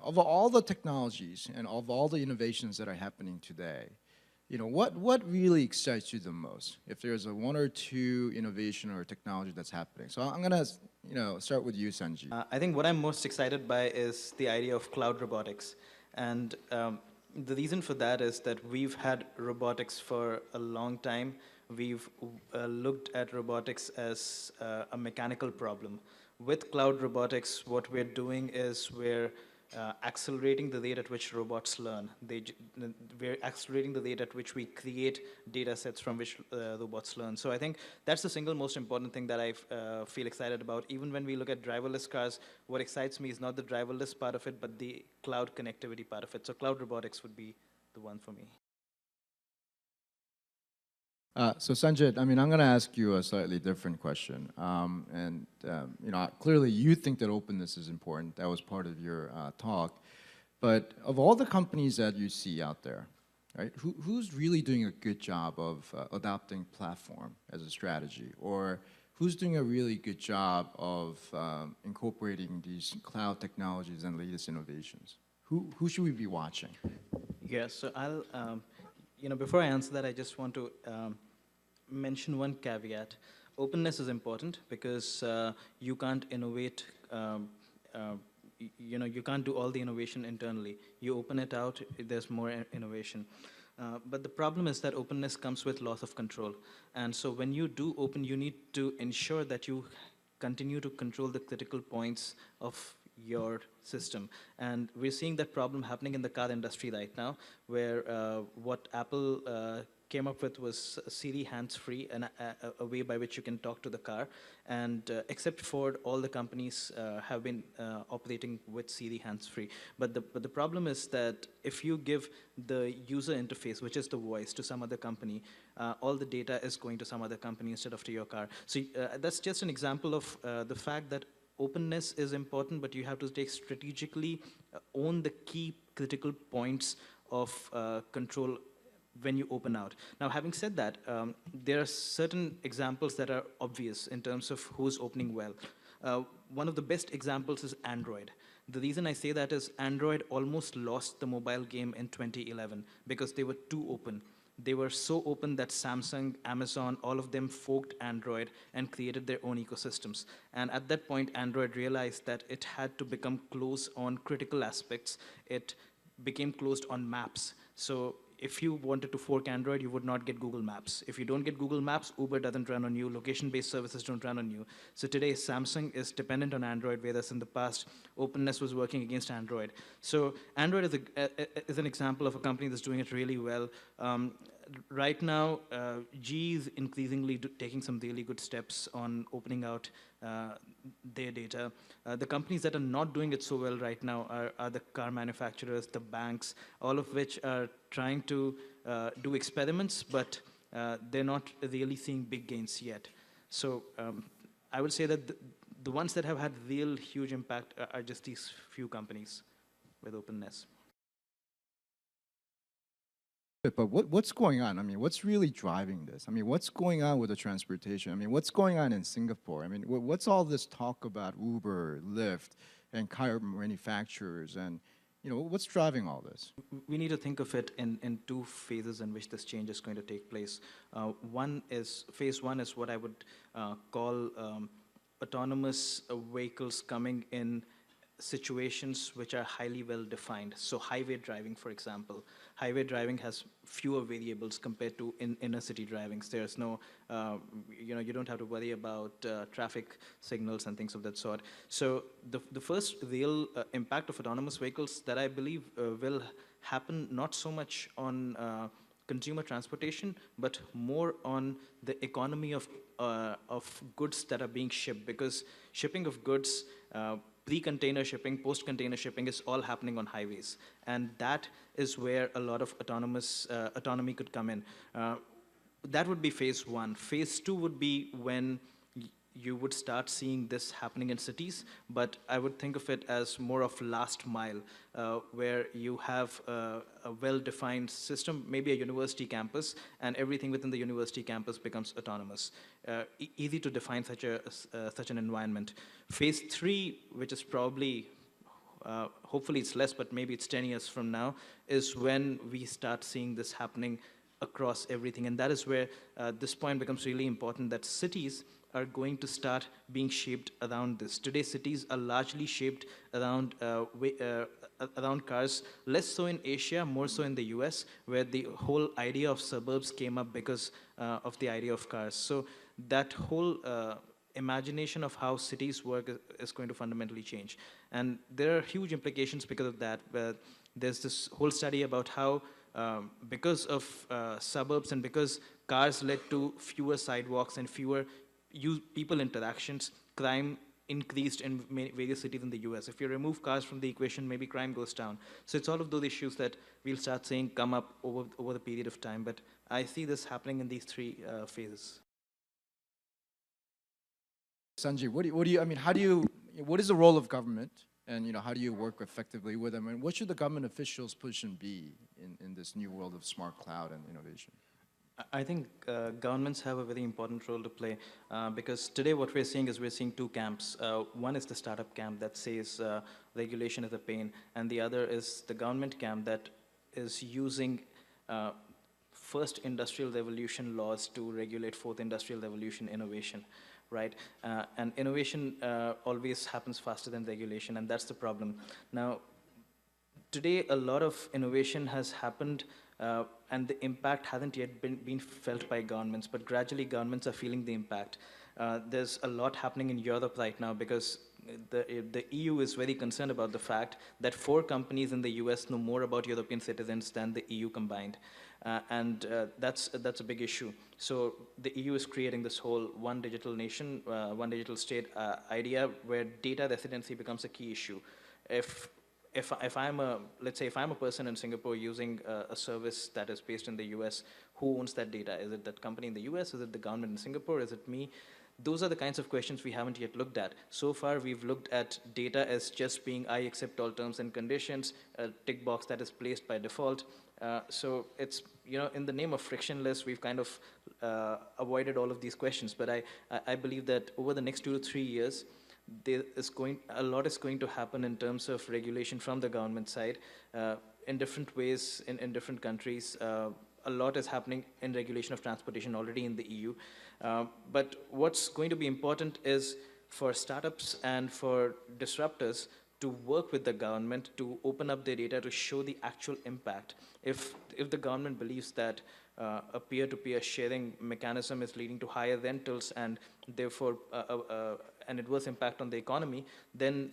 of all the technologies and of all the innovations that are happening today, what really excites you the most? If there's a one or two innovation or technology that's happening. So I'm gonna, start with you, Sanjeev. I think what I'm most excited by is the idea of cloud robotics. And the reason for that is that we've had robotics for a long time. We've looked at robotics as a mechanical problem. With cloud robotics, what we're doing is we're accelerating the rate at which robots learn. We're accelerating the rate at which we create data sets from which robots learn. So I think that's the single most important thing that I feel excited about. Even when we look at driverless cars, what excites me is not the driverless part of it, but the cloud connectivity part of it. So cloud robotics would be the one for me. So Sanjit, I'm going to ask you a slightly different question. Clearly you think that openness is important. That was part of your talk. But of all the companies that you see out there, right, who's really doing a good job of adopting platform as a strategy? Or who's doing a really good job of incorporating these cloud technologies and latest innovations? Who should we be watching? Yeah, so I'll, before I answer that, I just want to mention one caveat. Openness is important because you can't innovate, you can't do all the innovation internally. You open it out, there's more innovation. But the problem is that openness comes with loss of control. And so when you do open, you need to ensure that you continue to control the critical points of your system. And we're seeing that problem happening in the car industry right now, where what Apple came up with was Siri hands-free, and a way by which you can talk to the car. And except Ford, all the companies have been operating with Siri hands-free. But the problem is that if you give the user interface, which is the voice, to some other company, all the data is going to some other company instead of to your car. So that's just an example of the fact that openness is important, but you have to take strategically own the key critical points of control when you open out. Now, having said that, there are certain examples that are obvious in terms of who's opening well. One of the best examples is Android. The reason I say that is Android almost lost the mobile game in 2011 because they were too open. They were so open that Samsung, Amazon, all of them forked Android and created their own ecosystems. And at that point, Android realized that it had to become closed on critical aspects. It became closed on maps. So if you wanted to fork Android, you would not get Google Maps. If you don't get Google Maps, Uber doesn't run on you, location-based services don't run on you. So today, Samsung is dependent on Android, whereas in the past, openness was working against Android. So Android is an example of a company that's doing it really well. Right now, GE is increasingly taking some really good steps on opening out their data. The companies that are not doing it so well right now are the car manufacturers, the banks, all of which are trying to do experiments, but they're not really seeing big gains yet. So I would say that the ones that have had real huge impact are just these few companies with openness. But what's going on? I mean, what's really driving this? I mean, what's going on with the transportation? I mean, what's going on in Singapore? I mean, what's all this talk about Uber, Lyft, and car manufacturers? And, what's driving all this? We need to think of it in two phases in which this change is going to take place. Phase one is what I would call autonomous vehicles coming in situations which are highly well defined. So highway driving, for example. Highway driving has fewer variables compared to inner city drivings. There's no, you don't have to worry about traffic signals and things of that sort. So the first real impact of autonomous vehicles that I believe will happen not so much on consumer transportation, but more on the economy of goods that are being shipped, because shipping of goods, pre-container shipping, post-container shipping is all happening on highways. And that is where a lot of autonomy could come in. That would be phase one. Phase two would be when you would start seeing this happening in cities, but I would think of it as more of last mile, where you have a well-defined system, maybe a university campus, and everything within the university campus becomes autonomous. Easy to define such an environment. Phase three, which is probably hopefully it's less, but maybe it's 10 years from now, is when we start seeing this happening across everything. And that is where this point becomes really important, that cities are going to start being shaped around this. Today, cities are largely shaped around cars, less so in Asia, more so in the US, where the whole idea of suburbs came up because of the idea of cars. So that whole imagination of how cities work is going to fundamentally change. And there are huge implications because of that. There's this whole study about how because of suburbs and because cars led to fewer sidewalks and fewer people interactions, crime increased in various cities in the US. If you remove cars from the equation, maybe crime goes down. So it's all of those issues that we'll start seeing come up over the period of time. But I see this happening in these three phases. Sanjeev, what do you, I mean, how do you, what is the role of government? And how do you work effectively with them? And what should the government officials' position be in this new world of smart cloud and innovation? I think governments have a very important role to play because today what we're seeing is we're seeing two camps. One is the startup camp that says regulation is a pain, and the other is the government camp that is using first industrial revolution laws to regulate fourth industrial revolution innovation, right? And innovation always happens faster than regulation, and that's the problem. Now, today a lot of innovation has happened and the impact hasn't yet been felt by governments, but gradually governments are feeling the impact. There's a lot happening in Europe right now because the EU is very concerned about the fact that 4 companies in the US know more about European citizens than the EU combined. And that's a big issue. So the EU is creating this whole one digital nation, one digital state idea where data residency becomes a key issue. If I'm let's say if I'm a person in Singapore using a service that is based in the US, who owns that data? Is it that company in the US? Is it the government in Singapore? Is it me? Those are the kinds of questions we haven't yet looked at. So far, we've looked at data as just being, I accept all terms and conditions, a tick box that is placed by default. So it's, in the name of frictionless, we've kind of avoided all of these questions. But I believe that over the next 2 to 3 years, a lot is going to happen in terms of regulation from the government side in different ways in different countries. A lot is happening in regulation of transportation already in the EU. But what's going to be important is for startups and for disruptors to work with the government to open up their data to show the actual impact. If the government believes that a peer-to-peer sharing mechanism is leading to higher rentals and therefore an adverse impact on the economy, then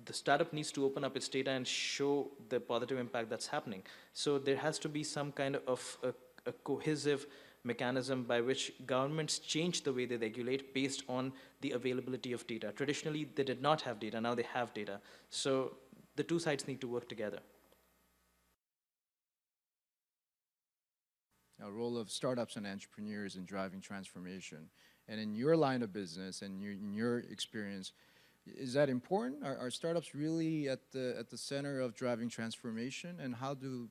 the startup needs to open up its data and show the positive impact that's happening. So there has to be some kind of a cohesive mechanism by which governments change the way they regulate based on the availability of data. Traditionally, they did not have data, now they have data. So the two sides need to work together. A role of startups and entrepreneurs in driving transformation. And in your line of business and in your experience, is that important? Are startups really at the center of driving transformation? And how do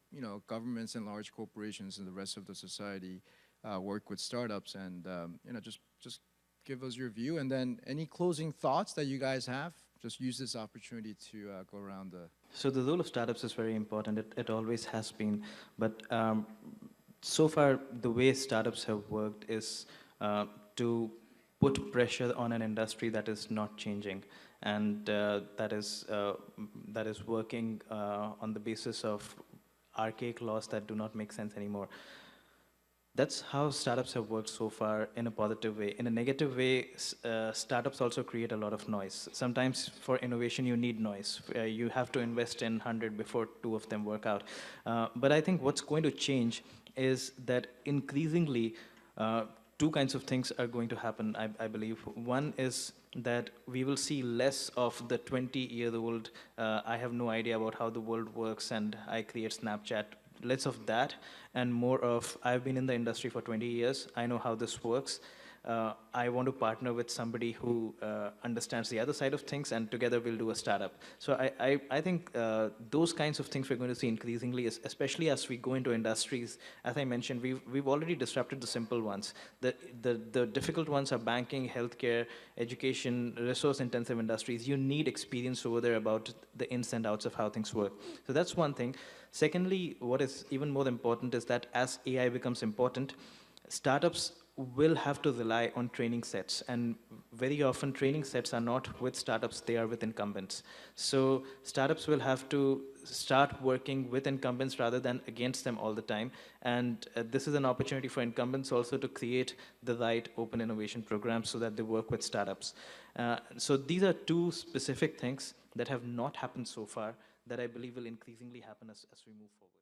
governments and large corporations and the rest of the society work with startups? And just give us your view. And then any closing thoughts that you guys have? Just use this opportunity to go around the. So the role of startups is very important. It always has been, but so far the way startups have worked is to put pressure on an industry that is not changing, and that is working on the basis of archaic laws that do not make sense anymore. That's how startups have worked so far in a positive way. In a negative way, startups also create a lot of noise. Sometimes for innovation, you need noise. You have to invest in 100 before 2 of them work out. But I think what's going to change is that increasingly, 2 kinds of things are going to happen, I believe. One is that we will see less of the 20-year-old, I have no idea about how the world works and I create Snapchat, less of that and more of, I've been in the industry for 20 years, I know how this works. I want to partner with somebody who understands the other side of things, and together we'll do a startup. So I think those kinds of things we're going to see increasingly, especially as we go into industries. As I mentioned, we've already disrupted the simple ones. The difficult ones are banking, healthcare, education, resource-intensive industries. You need experience over there about the ins and outs of how things work. So that's one thing. Secondly, what is even more important is that as AI becomes important, startups will have to rely on training sets, and very often training sets are not with startups, they are with incumbents. So startups will have to start working with incumbents rather than against them all the time, and this is an opportunity for incumbents also to create the right open innovation programs so that they work with startups. So these are two specific things that have not happened so far that I believe will increasingly happen as we move forward.